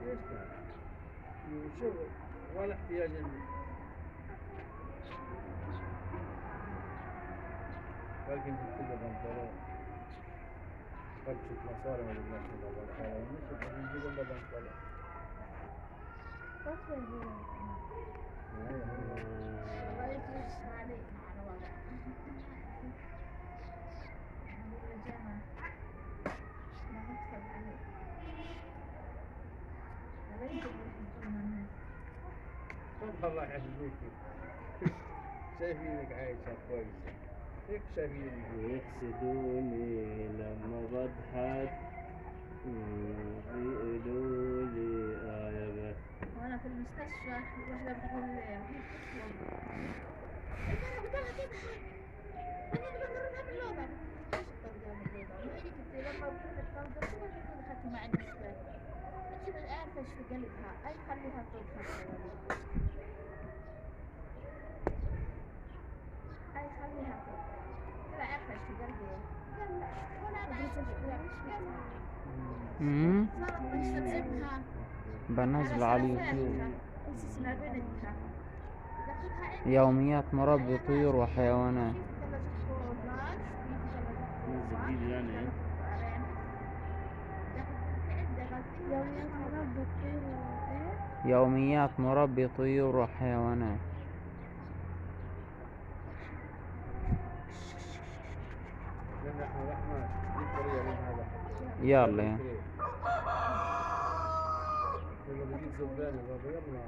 ايش كان؟ وشغل ولا احتياج ولكن جبت له بنطلون خرجت مصاري ما جبناش له بنطلون مش بنجيب له بنطلون. والله يفلس عليك على وضع. الجامعة ما نكسب عليك. هذا يجب أن والله يحسدوكي شايفينك عايشة كويسة هيك شايفينك. يحسدوني لما بضحك ويقولوا لي يا بس. وأنا في المستشفى واحدة بتقول لي أنا بدها تضحك أنا بقدر أعمل لوضع. إيش الطريقة من اللوضع؟ ما هي جبتي لما بكون تنظر كل ما ضحكي مع النسبة أنت مش عارفة إيش في قلبها أي خليها تضحك أي خليها تضحك لا عارفة إيش في قلبي يلا ولا أنا عارفة إيش في قلبي صارت تشتم ابنها بنزل على اليوتيوب اسمها بنتها يوميات مربي طيور وحيوانات. نزل جديد يعني يوميات مربي طيور وحيوانات. لأن احنا رحمة دي طريقة من هذا يلا يا لما بجيب زبالة بابا يلا